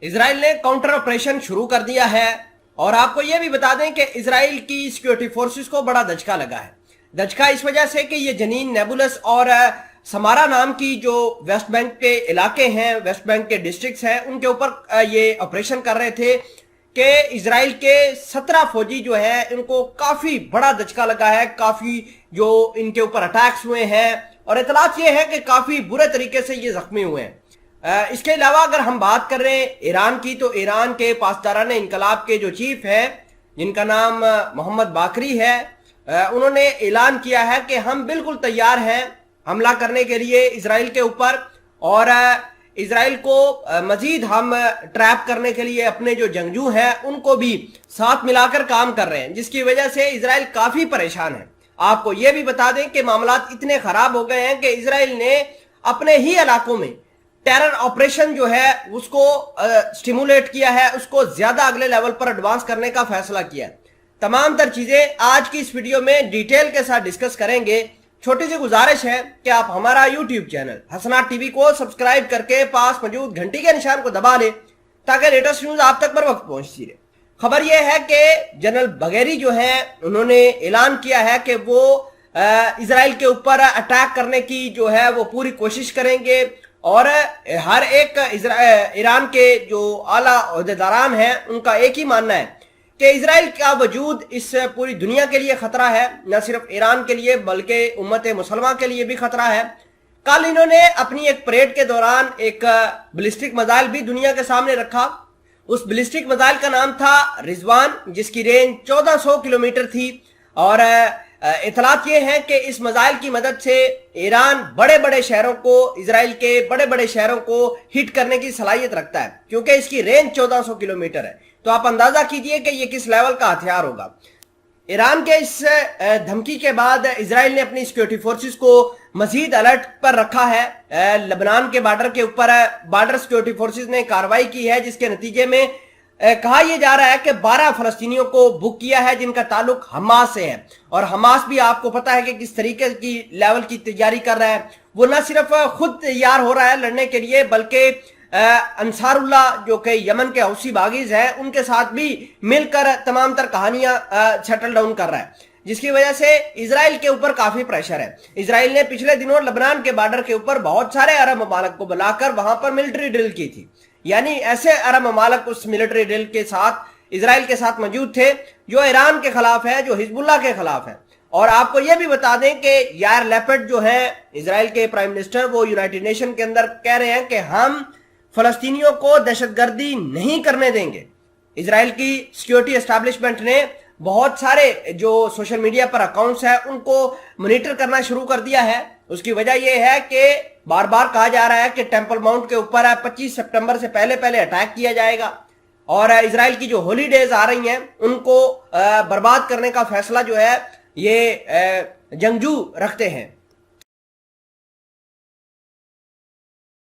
اسرائیل نے counter operation शुरू कर दिया है और आपको यह भी बता दें कि इसराइल की सिक्योरिटी फोर्सेस को बड़ा धचका लगा है। धचका इस वजह से कि ये जनीन, नेबुलस और समारा नाम की जो वेस्ट बैंक के इलाके हैं, वेस्ट बैंक के डिस्ट्रिक्ट्स हैं, उनके ऊपर ये ऑपरेशन कर रहे थे कि इसराइल के 17 फौजी जो है इनको काफी बड़ा धचका लगा है, काफी जो इनके ऊपर अटैक्स हुए हैं और इतलात ये है कि काफी बुरे तरीके से ये जख्मी हुए हैं। इसके अलावा अगर हम बात कर रहे हैं ईरान की, तो ईरान के पासदारान इनकलाब के जो चीफ हैं जिनका नाम मोहम्मद बाकरी है, उन्होंने ऐलान किया है कि हम बिल्कुल तैयार हैं हमला करने के लिए इसराइल के ऊपर और इसराइल को मजीद हम ट्रैप करने के लिए अपने जो जंगजू हैं उनको भी साथ मिलाकर काम कर रहे हैं, जिसकी वजह से इसराइल काफी परेशान है। आपको यह भी बता दें कि मामलात इतने खराब हो गए हैं कि इसराइल ने अपने ही इलाकों में टेरर ऑपरेशन जो है उसको स्टिमुलेट किया है, उसको ज्यादा अगले लेवल पर एडवांस करने का फैसला किया है। तमाम तर चीजें आज की इस वीडियो में डिटेल के साथ डिस्कस करेंगे। छोटी सी गुजारिश है कि आप हमारा यूट्यूब चैनल हसनाट टीवी को सब्सक्राइब करके पास मौजूद घंटी के निशान को दबा लें ताकि लेटेस्ट न्यूज आप तक बर वक्त पहुंचती रहे। खबर यह है कि जनरल बघेरी जो है उन्होंने ऐलान किया है कि वो इसराइल के ऊपर अटैक करने की जो है वो पूरी कोशिश करेंगे और हर एक ईरान के जो आला ओहदेदारान हैं उनका एक ही मानना है कि इसराइल का वजूद इस पूरी दुनिया के लिए खतरा है, न सिर्फ ईरान के लिए बल्कि उम्मत मुसलमान के लिए भी खतरा है। कल इन्होंने अपनी एक परेड के दौरान एक बैलिस्टिक मिसाइल भी दुनिया के सामने रखा। उस बैलिस्टिक मिसाइल का नाम था रिजवान, जिसकी रेंज 1400 किलोमीटर थी और इतलात ये है कि इस मिसाइल की मदद से ईरान बड़े बड़े शहरों को, इसराइल के बड़े बड़े शहरों को हिट करने की सलाहियत रखता है, क्योंकि इसकी रेंज 1400 किलोमीटर है। तो आप अंदाजा कीजिए कि ये किस लेवल का हथियार होगा। ईरान के इस धमकी के बाद इसराइल ने अपनी सिक्योरिटी फोर्सेस को मजीद अलर्ट पर रखा है। लेबनान के बॉर्डर के ऊपर बॉर्डर सिक्योरिटी फोर्सेस ने कार्रवाई की है, जिसके नतीजे में कहा यह जा रहा है कि 12 फलस्तीनियों को बुक किया है जिनका ताल्लुक हमास से है। और हमास भी आपको पता है कि किस तरीके की लेवल की तैयारी कर रहा है। वो न सिर्फ खुद तैयार हो रहा है लड़ने के लिए बल्कि अंसारुल्लाह जो कि यमन के हौसी बागीज हैं उनके साथ भी मिलकर तमाम तर कहानियां शटल डाउन कर रहा है, जिसकी वजह से इसराइल के ऊपर काफी प्रेशर है। इसराइल ने पिछले दिनों लेबनान के बॉर्डर के ऊपर बहुत सारे अरब ममालिक को बुलाकर वहां पर मिलिट्री ड्रिल की थी, यानी ऐसे अरब ममालिक उस मिलिट्री ड्रिल के साथ इसराइल के साथ मौजूद थे जो ईरान के खिलाफ है, जो हिजबुल्लाह के खिलाफ है। और आपको यह भी बता दें कि यार लेपिड जो है इसराइल के प्राइम मिनिस्टर, वो यूनाइटेड नेशन के अंदर कह रहे हैं कि हम फलस्तीनियों को दहशतगर्दी नहीं करने देंगे। इसराइल की सिक्योरिटी एस्टैब्लिशमेंट ने बहुत सारे जो सोशल मीडिया पर अकाउंट्स हैं उनको मॉनिटर करना शुरू कर दिया है। उसकी वजह यह है कि बार बार कहा जा रहा है कि टेंपल माउंट के ऊपर 25 सितंबर से पहले पहले अटैक किया जाएगा और इसराइल की जो हॉलीडेज आ रही हैं उनको बर्बाद करने का फैसला जो है ये जंगजू रखते हैं।